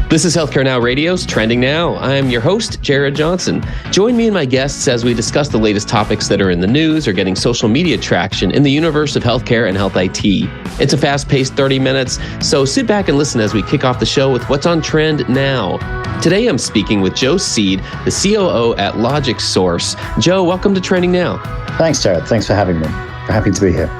This is Healthcare Now Radio's Trending Now. I'm your host, Jared Johnson. Join me and my guests as we discuss the latest topics that are in the news or getting social media traction in the universe of healthcare and health IT. It's a fast-paced 30 minutes, so sit back and listen as we kick off the show with what's on trend now. Today, I'm speaking with Joe Seed, the COO at LogicSource. Joe, welcome to Trending Now. Thanks, Jared. Thanks for having me. We're happy to be here.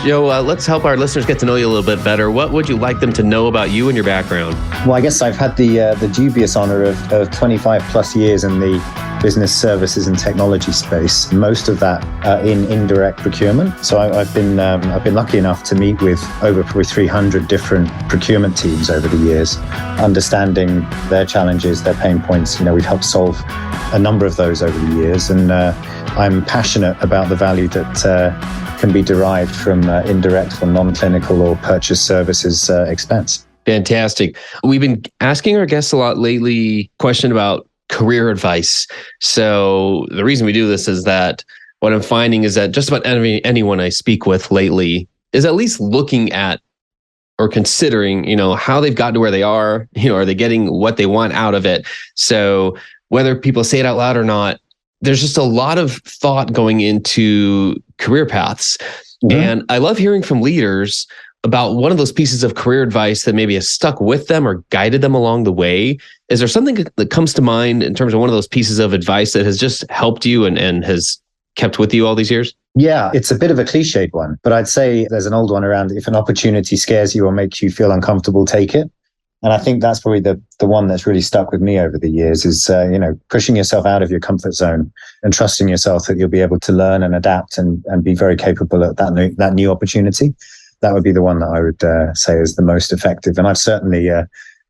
Joe, let's help our listeners get to know you a little bit better. What would you like them to know about you and your background? Well, I guess I've had the dubious honor of 25 plus years in the business services and technology space, most of that in indirect procurement. So I've been lucky enough to meet with over probably 300 different procurement teams over the years, understanding their challenges, their pain points. We've helped solve a number of those over the years, and I'm passionate about the value that can be derived from indirect or non-clinical or purchase services expense. Fantastic. We've been asking our guests a lot lately question about career advice. So the reason we do this is that what I'm finding is that just about anyone I speak with lately is at least looking at or considering, how they've gotten to where they are, are they getting what they want out of it? So whether people say it out loud or not, there's just a lot of thought going into career paths. Mm-hmm. And I love hearing from leaders about one of those pieces of career advice that maybe has stuck with them or guided them along the way. Is there something that comes to mind in terms of one of those pieces of advice that has just helped you and has kept with you all these years? Yeah, it's a bit of a cliched one, but I'd say there's an old one around: if an opportunity scares you or makes you feel uncomfortable, take it. And I think that's probably the one that's really stuck with me over the years is, pushing yourself out of your comfort zone and trusting yourself that you'll be able to learn and adapt and be very capable at that new opportunity. That would be the one that I would say is the most effective. And I've certainly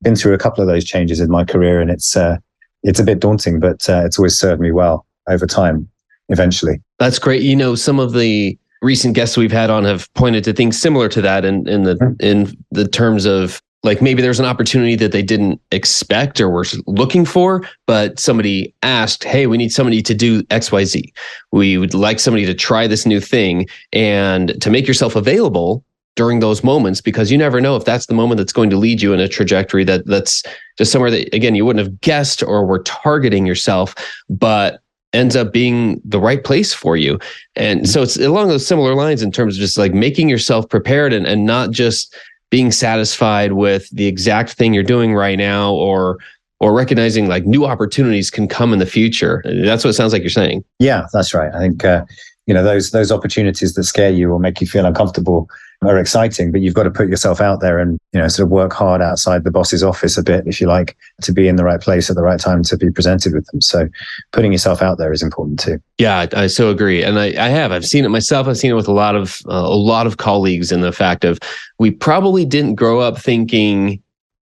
been through a couple of those changes in my career, and it's a bit daunting, but it's always served me well over time, eventually. That's great. Some of the recent guests we've had on have pointed to things similar to that in the terms of, like, maybe there's an opportunity that they didn't expect or were looking for, but somebody asked, hey, we need somebody to do XYZ. We would like somebody to try this new thing, and to make yourself available during those moments, because you never know if that's the moment that's going to lead you in a trajectory that's just somewhere that, again, you wouldn't have guessed or were targeting yourself, but ends up being the right place for you. And so it's along those similar lines in terms of just like making yourself prepared and not just being satisfied with the exact thing you're doing right now, or recognizing like new opportunities can come in the future. That's what it sounds like you're saying. Yeah, that's right. I think those opportunities that scare you or make you feel uncomfortable are exciting, but you've got to put yourself out there and sort of work hard outside the boss's office a bit, if you like, to be in the right place at the right time to be presented with them. So putting yourself out there is important too. Yeah, I so agree, and I've seen it myself. I've seen it with a lot of colleagues in the fact of, we probably didn't grow up thinking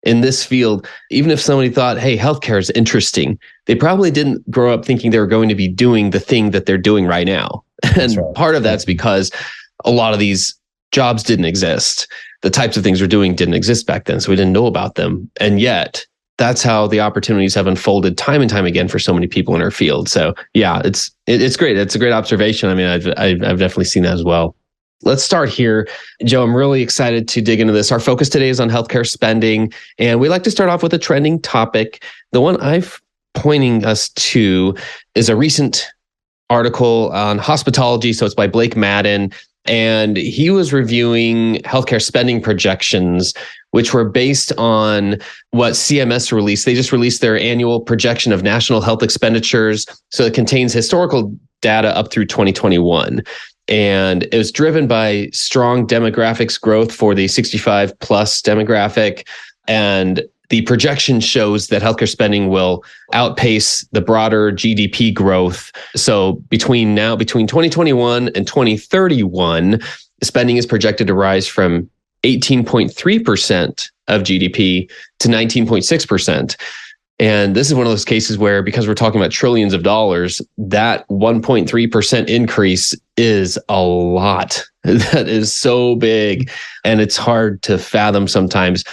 in this field, even if somebody thought, hey, healthcare is interesting, they probably didn't grow up thinking they were going to be doing the thing that they're doing right now. And right. Part of that's because a lot of these jobs didn't exist. The types of things we're doing didn't exist back then, so we didn't know about them. And yet, that's how the opportunities have unfolded time and time again for so many people in our field. So yeah, it's great. It's a great observation. I mean, I've definitely seen that as well. Let's start here. Joe, I'm really excited to dig into this. Our focus today is on healthcare spending, and we like to start off with a trending topic. The one I'm pointing us to is a recent article on hospitality. So it's by Blake Madden, and he was reviewing healthcare spending projections, which were based on what CMS released. They just released their annual projection of national health expenditures. So it contains historical data up through 2021. And it was driven by strong demographics growth for the 65 plus demographic. And the projection shows that healthcare spending will outpace the broader GDP growth. So between 2021 and 2031, spending is projected to rise from 18.3% of GDP to 19.6%. And this is one of those cases where, because we're talking about trillions of dollars, that 1.3% increase is a lot. That is so big, and it's hard to fathom sometimes.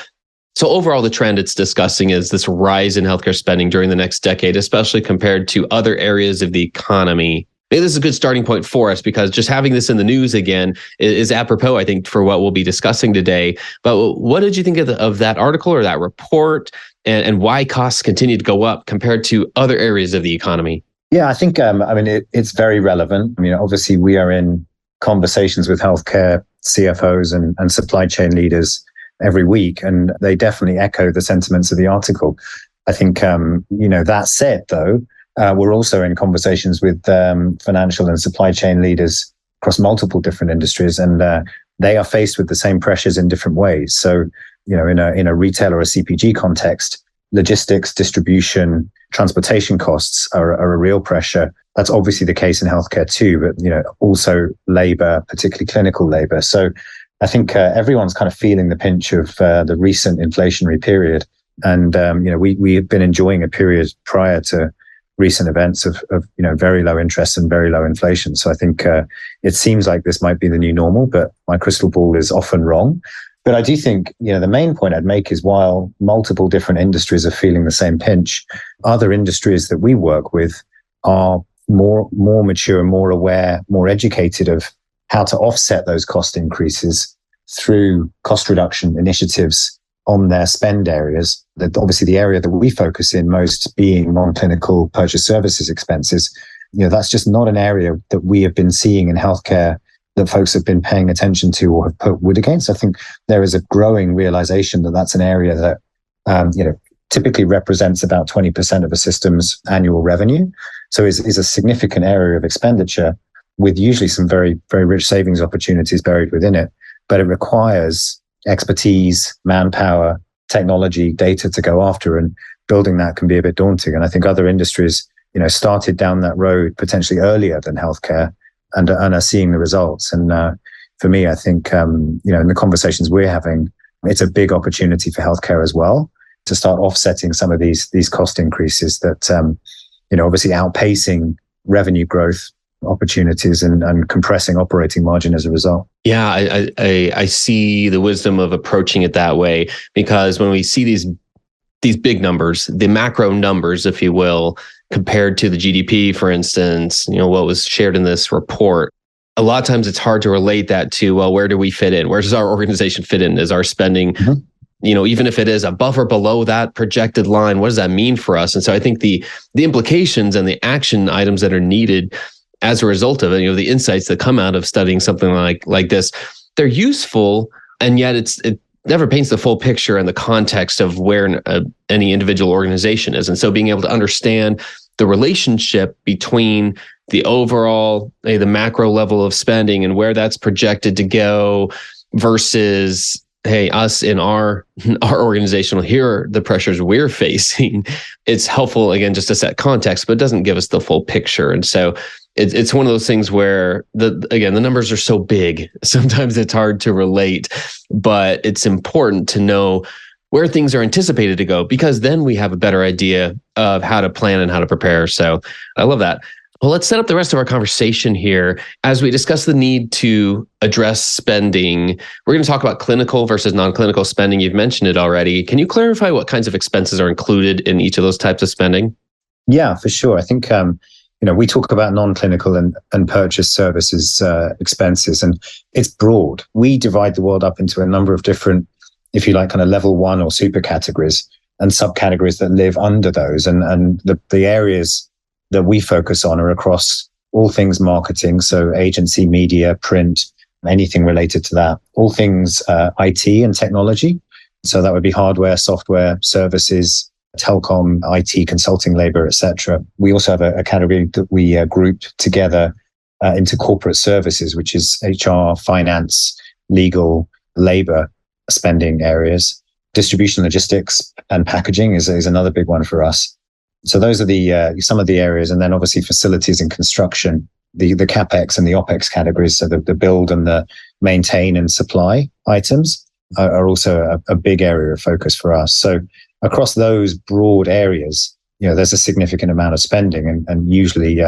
So overall, the trend it's discussing is this rise in healthcare spending during the next decade, especially compared to other areas of the economy. maybe this is a good starting point for us, because just having this in the news again is apropos, I think, for what we'll be discussing today. But what did you think of that article or that report, and why costs continue to go up compared to other areas of the economy? Yeah, I think, it's very relevant. I mean, obviously, we are in conversations with healthcare CFOs and supply chain leaders every week, and they definitely echo the sentiments of the article. I think, that said, though, we're also in conversations with financial and supply chain leaders across multiple different industries, and they are faced with the same pressures in different ways. So, in a retail or a CPG context, logistics, distribution, transportation costs are a real pressure. That's obviously the case in healthcare too, but also labor, particularly clinical labor. So I think everyone's kind of feeling the pinch of the recent inflationary period, and we have been enjoying a period prior to recent events of very low interest and very low inflation. So I think it seems like this might be the new normal, but my crystal ball is often wrong. But I do think, the main point I'd make is, while multiple different industries are feeling the same pinch, other industries that we work with are more mature, more aware, more educated of how to offset those cost increases through cost reduction initiatives on their spend areas. That obviously the area that we focus in most being non-clinical purchase services expenses, that's just not an area that we have been seeing in healthcare that folks have been paying attention to or have put wood against. I think there is a growing realization that that's an area that, typically represents about 20% of a system's annual revenue. So is a significant area of expenditure with usually some very, very rich savings opportunities buried within it. But it requires expertise, manpower, technology, data to go after, and building that can be a bit daunting. And I think other industries, started down that road potentially earlier than healthcare, and are seeing the results. And for me, I think, in the conversations we're having, it's a big opportunity for healthcare as well to start offsetting some of these cost increases that, obviously outpacing revenue growth opportunities and compressing operating margin as a result. Yeah, I see the wisdom of approaching it that way, because when we see these big numbers, the macro numbers, if you will, compared to the GDP, for instance, what was shared in this report, a lot of times it's hard to relate that to, well, where do we fit in? Where does our organization fit in? Is our spending, even if it is above or below that projected line, what does that mean for us? And so I think the implications and the action items that are needed as a result of it, the insights that come out of studying something like this, they're useful, and yet it never paints the full picture and the context of where any individual organization is. And so being able to understand the relationship between the overall, the macro level of spending and where that's projected to go versus, hey, us in our organizational, here are the pressures we're facing. It's helpful, again, just to set context, but it doesn't give us the full picture. And so it's one of those things where the numbers are so big, sometimes it's hard to relate, but it's important to know where things are anticipated to go, because then we have a better idea of how to plan and how to prepare. So I love that. Well, let's set up the rest of our conversation here. As we discuss the need to address spending, we're going to talk about clinical versus non-clinical spending. You've mentioned it already. Can you clarify what kinds of expenses are included in each of those types of spending? Yeah, for sure. I think, we talk about non-clinical and purchase services expenses, and it's broad. We divide the world up into a number of different, if you like, kind of level one or super categories and subcategories that live under those. And the areas that we focus on are across all things marketing. So agency, media, print, anything related to that, all things IT and technology. So that would be hardware, software, services, telecom, IT, consulting, labor, etc. We also have a category that we grouped together into corporate services, which is HR, finance, legal, labor spending areas. Distribution, logistics, and packaging is another big one for us. So those are some of the areas. And then obviously facilities and construction, the CapEx and the OpEx categories. So the build and the maintain and supply items are also a big area of focus for us. So across those broad areas, there's a significant amount of spending, and usually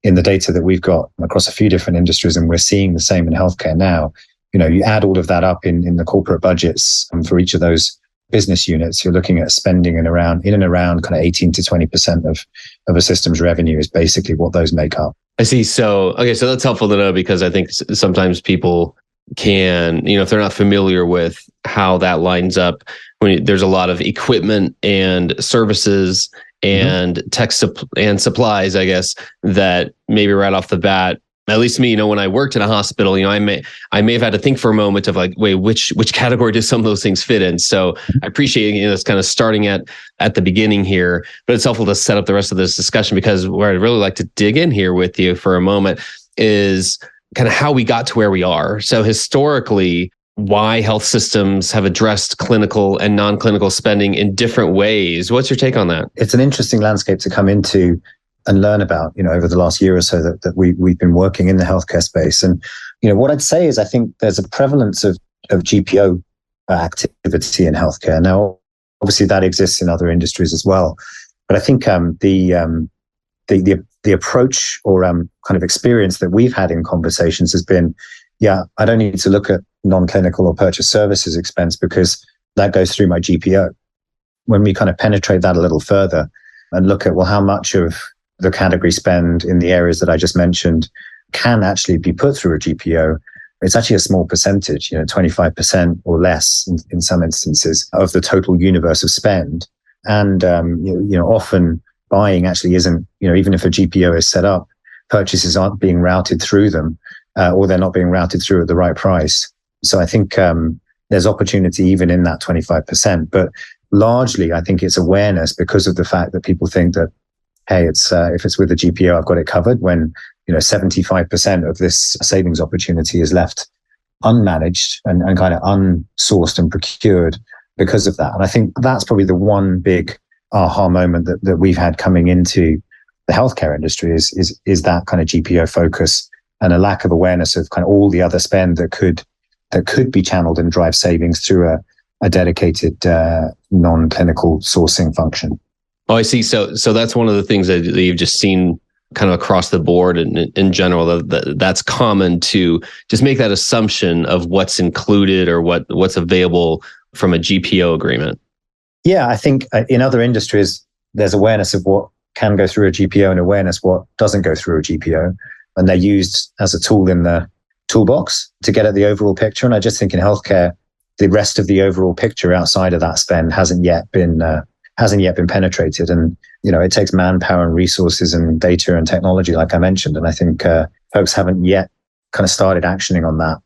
in the data that we've got across a few different industries, and we're seeing the same in healthcare now, you add all of that up in the corporate budgets for each of those business units, you're looking at spending in and around kind of 18 to 20% of a system's revenue is basically what those make up. I see. So, okay, so that's helpful to know because I think sometimes people can, if they're not familiar with how that lines up, when there's a lot of equipment and services and and supplies, I guess, that maybe right off the bat, at least me, when I worked in a hospital, I may have had to think for a moment of like, wait, which category does some of those things fit in? So I appreciate, it's kind of starting at the beginning here, but it's helpful to set up the rest of this discussion, because where I'd really like to dig in here with you for a moment is kind of how we got to where we are. So historically, why health systems have addressed clinical and non-clinical spending in different ways. What's your take on that? It's an interesting landscape to come into and learn about, over the last year or so that we've been working in the healthcare space. And, what I'd say is I think there's a prevalence of GPO activity in healthcare. Now, obviously that exists in other industries as well. But I think the approach or kind of experience that we've had in conversations has been, I don't need to look at non-clinical or purchase services expense because that goes through my GPO. When we kind of penetrate that a little further and look at, well, how much of the category spend in the areas that I just mentioned can actually be put through a GPO, it's actually a small percentage, 25% or less in some instances of the total universe of spend. And, often buying actually isn't, even if a GPO is set up, purchases aren't being routed through them, or they're not being routed through at the right price. So I think there's opportunity even in that 25%. But largely, I think it's awareness because of the fact that people think that, hey, it's if it's with a GPO, I've got it covered, when 75% of this savings opportunity is left unmanaged and kind of unsourced and procured because of that. And I think that's probably the one big aha moment that we've had coming into the healthcare industry is that kind of GPO focus and a lack of awareness of kind of all the other spend that could be channeled and drive savings through a dedicated non-clinical sourcing function. Oh, I see. So that's one of the things that you've just seen kind of across the board and in general, that's common to just make that assumption of what's included or what's available from a GPO agreement. Yeah, I think in other industries, there's awareness of what can go through a GPO and awareness what doesn't go through a GPO. And they're used as a tool in the toolbox to get at the overall picture. And I just think in healthcare, the rest of the overall picture outside of that spend hasn't yet been penetrated. And, it takes manpower and resources and data and technology, like I mentioned. And I think folks haven't yet kind of started actioning on that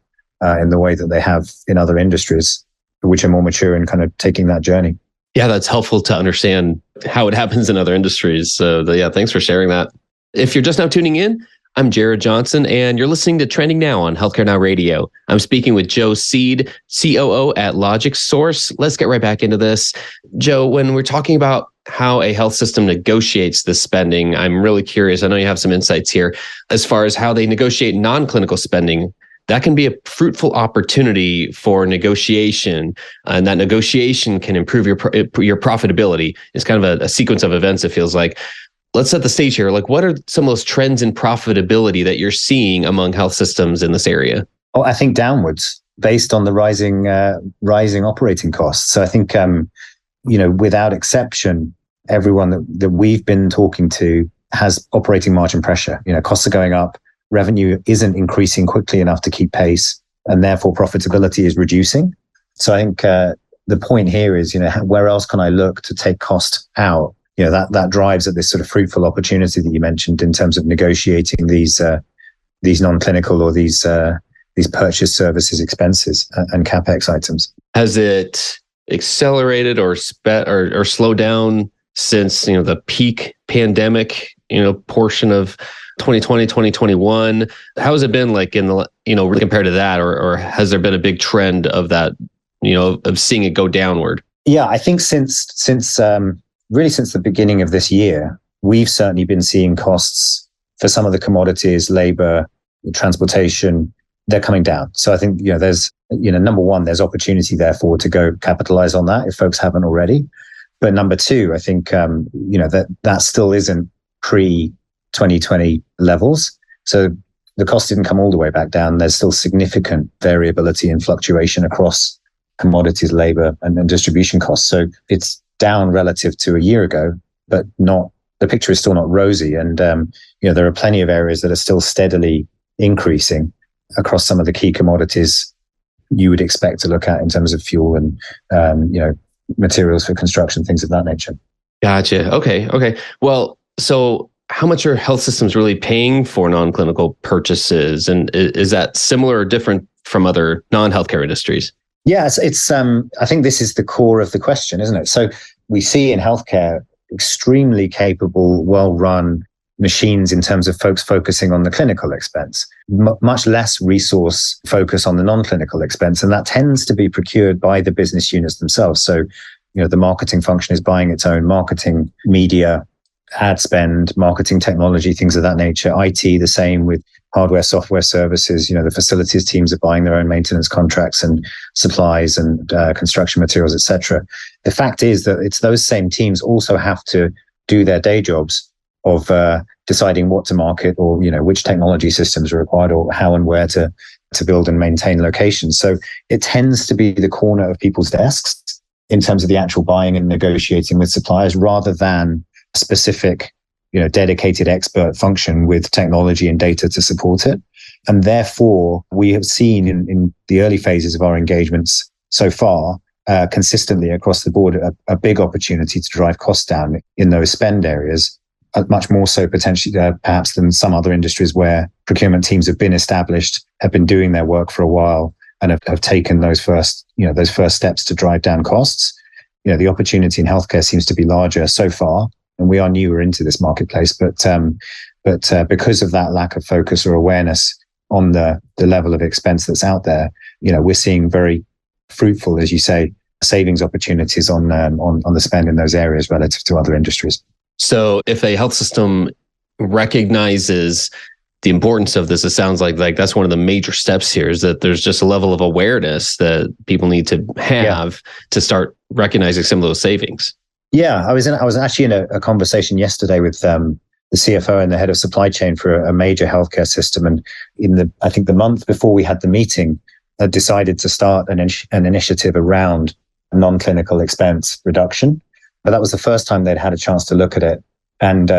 in the way that they have in other industries, which are more mature in kind of taking that journey. Yeah, that's helpful to understand how it happens in other industries. So thanks for sharing that. If you're just now tuning in, I'm Jared Johnson, and you're listening to Trending Now on Healthcare Now Radio. I'm speaking with Joe Seed, COO at LogicSource. Let's get right back into this. Joe, when we're talking about how a health system negotiates the spending, I'm really curious. I know you have some insights here as far as how they negotiate non-clinical spending. That can be a fruitful opportunity for negotiation, and that negotiation can improve your profitability. It's kind of a sequence of events, it feels like. Let's set the stage here. Like, what are some of those trends in profitability that you're seeing among health systems in this area? Oh, I think downwards based on the rising operating costs. So I think, without exception, everyone that we've been talking to has operating margin pressure. Costs are going up, revenue isn't increasing quickly enough to keep pace, and therefore profitability is reducing. So I think the point here is, where else can I look to take cost out? That drives at this sort of fruitful opportunity that you mentioned in terms of negotiating these non-clinical or these purchase services expenses and CapEx items. Has it accelerated or slowed down since the peak pandemic portion of 2020, 2021? How has it been like in the compared to that, or has there been a big trend of that of seeing it go downward? Yeah, I think since really since the beginning of this year, we've certainly been seeing costs for some of the commodities, labor, transportation, they're coming down. So I think, there's, number one, there's opportunity therefore to go capitalize on that if folks haven't already. But number two, I think, that still isn't pre-2020 levels. So the cost didn't come all the way back down. There's still significant variability and fluctuation across commodities, labor, and distribution costs. So it's down relative to a year ago, but not the picture is still not rosy. And, there are plenty of areas that are still steadily increasing across some of the key commodities you would expect to look at in terms of fuel and, materials for construction, things of that nature. Gotcha. Okay. Well, so how much are health systems really paying for non-clinical purchases? And is that similar or different from other non-healthcare industries? Yeah, it's I think this is the core of the question, isn't it? So we see in healthcare extremely capable, well-run machines in terms of folks focusing on the clinical expense, much less resource focus on the non-clinical expense. And that tends to be procured by the business units themselves. So, the marketing function is buying its own marketing media, ad spend, marketing technology, things of that nature. IT, the same with hardware, software services. The facilities teams are buying their own maintenance contracts and supplies and construction materials, etc. The fact is that it's those same teams also have to do their day jobs of deciding what to market, or which technology systems are required, or how and where to build and maintain locations. So it tends to be the corner of people's desks in terms of the actual buying and negotiating with suppliers, rather than a specific, dedicated expert function with technology and data to support it. And therefore, we have seen in the early phases of our engagements so far, consistently across the board, a big opportunity to drive costs down in those spend areas. Much more so potentially perhaps than some other industries where procurement teams have been established, have been doing their work for a while, and have taken those first steps to drive down costs. The opportunity in healthcare seems to be larger so far, and we are newer into this marketplace. But because of that lack of focus or awareness on the level of expense that's out there, we're seeing very fruitful, as you say, savings opportunities on the spend in those areas relative to other industries. So if a health system recognizes the importance of this, it sounds like that's one of the major steps here, is that there's just a level of awareness that people need to have to start recognizing some of those savings. Yeah, I was actually in a conversation yesterday with the CFO and the head of supply chain for a major healthcare system, and I think the month before we had the meeting, had decided to start an initiative around non-clinical expense reduction. But that was the first time they'd had a chance to look at it. And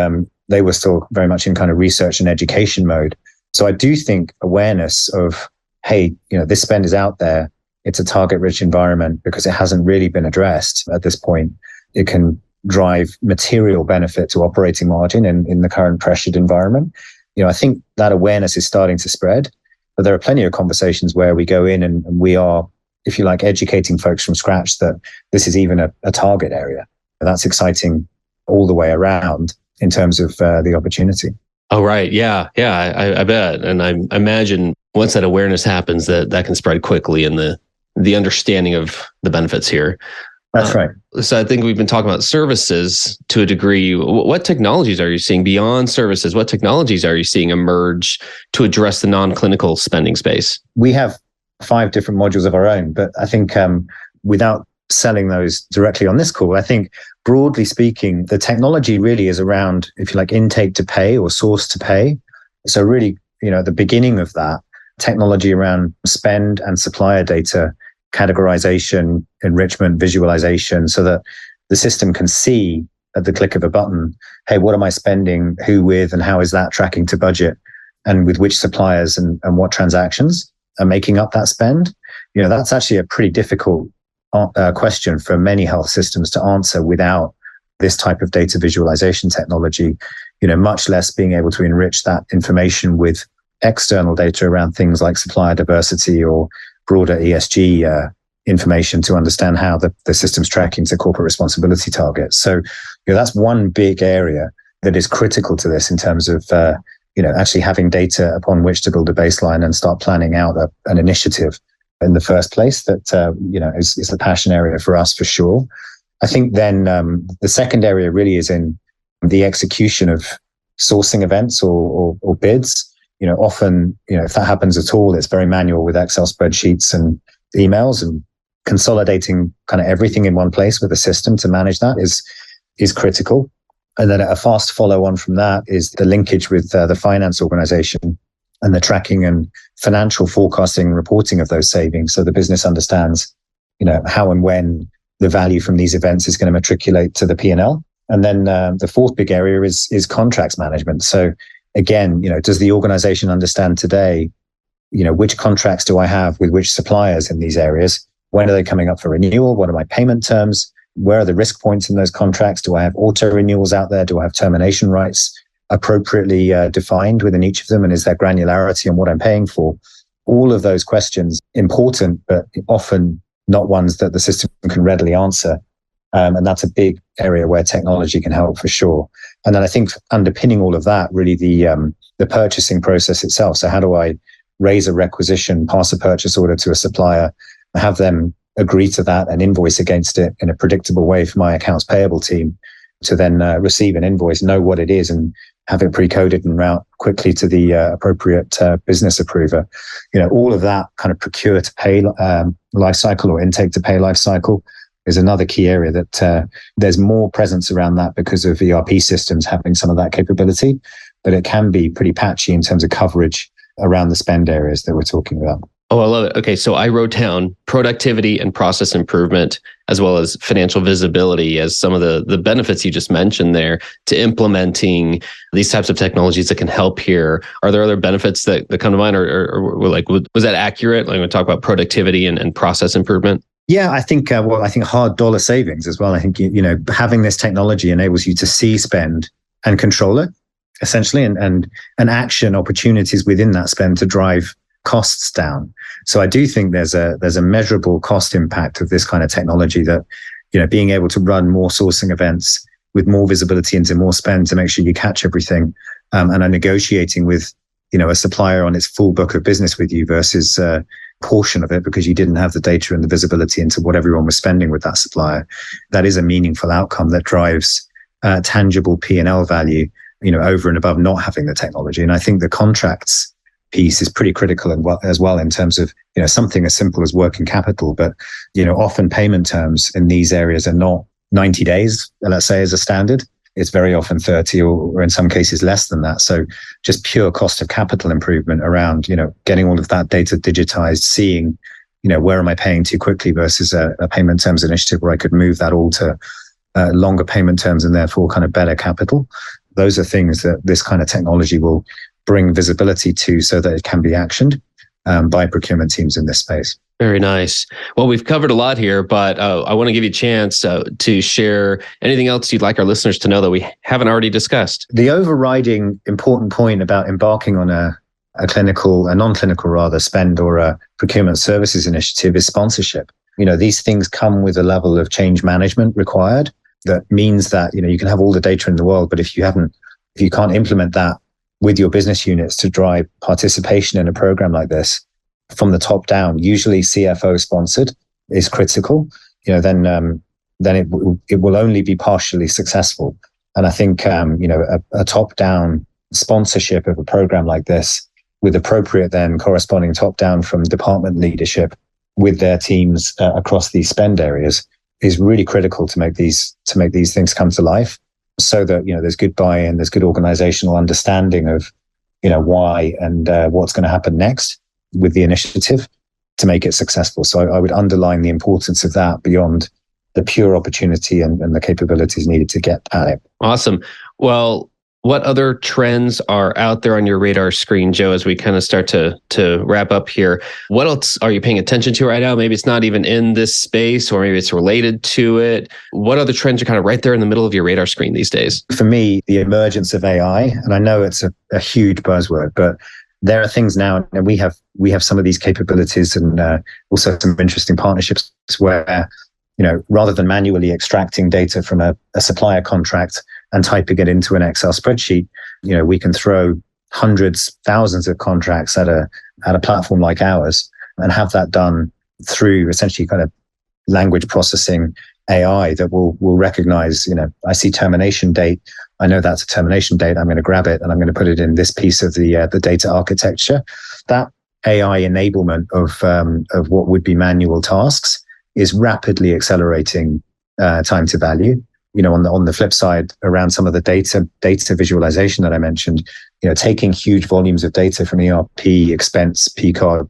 they were still very much in kind of research and education mode. So I do think awareness of, hey, this spend is out there. It's a target-rich environment because it hasn't really been addressed at this point. It can drive material benefit to operating margin in the current pressured environment. I think that awareness is starting to spread. But there are plenty of conversations where we go in and we are, if you like, educating folks from scratch that this is even a target area. And that's exciting all the way around in terms of the opportunity. Oh, right. Yeah. I bet. And I imagine once that awareness happens, that can spread quickly, and the understanding of the benefits here. That's right. So I think we've been talking about services to a degree. What technologies are you seeing beyond services? What technologies are you seeing emerge to address the non-clinical spending space? We have 5 different modules of our own, but I think without selling those directly on this call, I think broadly speaking, the technology really is around, if you like, intake to pay or source to pay. So really, at the beginning of that, technology around spend and supplier data, categorization, enrichment, visualization, so that the system can see at the click of a button, hey, what am I spending, who with, and how is that tracking to budget, and with which suppliers and what transactions are making up that spend. That's actually a pretty difficult question for many health systems to answer without this type of data visualization technology, much less being able to enrich that information with external data around things like supplier diversity or broader ESG information to understand how the system's tracking to corporate responsibility targets. So, that's one big area that is critical to this in terms of, actually having data upon which to build a baseline and start planning out an initiative in the first place that, is a passion area for us for sure. I think then the second area really is in the execution of sourcing events or bids. Often, if that happens at all, it's very manual with Excel spreadsheets and emails, and consolidating kind of everything in one place with a system to manage that is critical. And then a fast follow on from that is the linkage with the finance organization and the tracking and financial forecasting and reporting of those savings. So the business understands, how and when the value from these events is going to matriculate to the P&L. And then the fourth big area is contracts management. So again, does the organization understand today, which contracts do I have with which suppliers in these areas? When are they coming up for renewal? What are my payment terms? Where are the risk points in those contracts? Do I have auto renewals out there? Do I have termination rights appropriately defined within each of them? And is there granularity on what I'm paying for? All of those questions, important, but often not ones that the system can readily answer. And that's a big area where technology can help for sure. And then I think underpinning all of that, really the purchasing process itself. So how do I raise a requisition, pass a purchase order to a supplier, have them agree to that and invoice against it in a predictable way for my accounts payable team to then receive an invoice, know what it is, and have it pre-coded and route quickly to the appropriate business approver. All of that kind of procure to pay life cycle or intake to pay life cycle is another key area that there's more presence around that because of ERP systems having some of that capability, but it can be pretty patchy in terms of coverage around the spend areas that we're talking about. Oh, I love it. Okay, so I wrote down productivity and process improvement, as well as financial visibility as some of the benefits you just mentioned there to implementing these types of technologies that can help here. Are there other benefits that come to mind, or like, was that accurate? Like, we talk about productivity and process improvement. Yeah, I think hard dollar savings as well. I think, having this technology enables you to see spend and control it essentially, and action opportunities within that spend to drive costs down. So I do think there's a measurable cost impact of this kind of technology that, being able to run more sourcing events with more visibility into more spend to make sure you catch everything, and are negotiating with, a supplier on its full book of business with you versus a portion of it because you didn't have the data and the visibility into what everyone was spending with that supplier. That is a meaningful outcome that drives tangible P&L value, over and above not having the technology. And I think the contracts piece is pretty critical as well in terms of, something as simple as working capital, but, often payment terms in these areas are not 90 days, let's say, as a standard. It's very often 30 or in some cases less than that. So just pure cost of capital improvement around, getting all of that data digitized, seeing, where am I paying too quickly versus a payment terms initiative where I could move that all to longer payment terms and therefore kind of better capital. Those are things that this kind of technology will bring visibility to so that it can be actioned by procurement teams in this space. Very nice. Well, we've covered a lot here, but I want to give you a chance to share anything else you'd like our listeners to know that we haven't already discussed. The overriding important point about embarking on a non-clinical rather, spend or a procurement services initiative is sponsorship. These things come with a level of change management required. That means that, you can have all the data in the world, but if you can't implement that with your business units to drive participation in a program like this from the top down, usually CFO sponsored, is critical, then it will only be partially successful. And I think, a top down sponsorship of a program like this with appropriate then corresponding top down from department leadership with their teams across these spend areas is really critical to make these things come to life, so that there's good buy-in, there's good organizational understanding of why and what's going to happen next with the initiative to make it successful. So I would underline the importance of that beyond the pure opportunity and the capabilities needed to get at it. Awesome. Well, what other trends are out there on your radar screen, Joe, as we kind of start to wrap up here? What else are you paying attention to right now? Maybe it's not even in this space, or maybe it's related to it. What other trends are kind of right there in the middle of your radar screen these days? For me, the emergence of AI, and I know it's a huge buzzword, but there are things now, and we have some of these capabilities and also some interesting partnerships where, rather than manually extracting data from a supplier contract and typing it into an Excel spreadsheet, we can throw hundreds, thousands of contracts at a platform like ours and have that done through essentially kind of language processing AI that will recognize, I see termination date. I know that's a termination date. I'm going to grab it and I'm going to put it in this piece of the data architecture. That AI enablement of what would be manual tasks is rapidly accelerating time to value. On the flip side, around some of the data visualization that I mentioned, taking huge volumes of data from ERP, expense, PCOD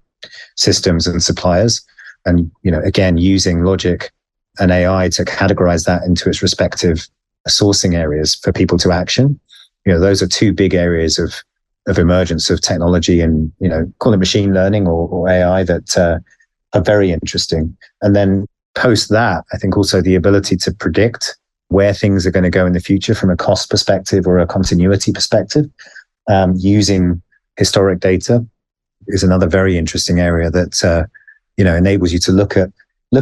systems and suppliers, and again using logic and AI to categorize that into its respective sourcing areas for people to action. Those are two big areas of emergence of technology and, call it machine learning or AI that are very interesting. And then post that, I think also the ability to predict where things are going to go in the future from a cost perspective or a continuity perspective, using historic data is another very interesting area that, enables you to look at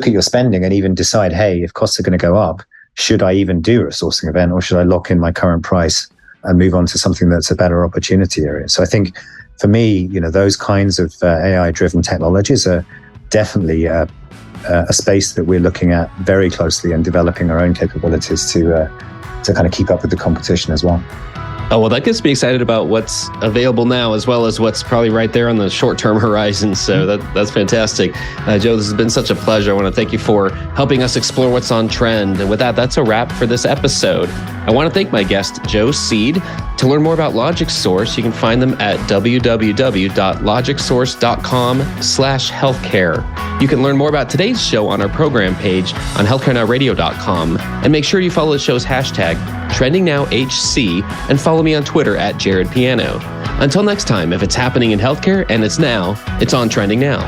your spending and even decide, hey, if costs are going to go up, should I even do a sourcing event, or should I lock in my current price and move on to something that's a better opportunity area? So I think for me, those kinds of AI-driven technologies are definitely a space that we're looking at very closely and developing our own capabilities to kind of keep up with the competition as well. Oh, well, that gets me excited about what's available now, as well as what's probably right there on the short-term horizon. So that's fantastic. Joe, this has been such a pleasure. I want to thank you for helping us explore what's on trend. And with that, that's a wrap for this episode. I want to thank my guest, Joe Seed. To learn more about LogicSource, you can find them at www.logicsource.com/healthcare. You can learn more about today's show on our program page on healthcarenowradio.com. And make sure you follow the show's hashtag, TrendingNowHC, and follow me on Twitter at JaredPiano. Until next time, if it's happening in healthcare and it's now, it's on Trending Now.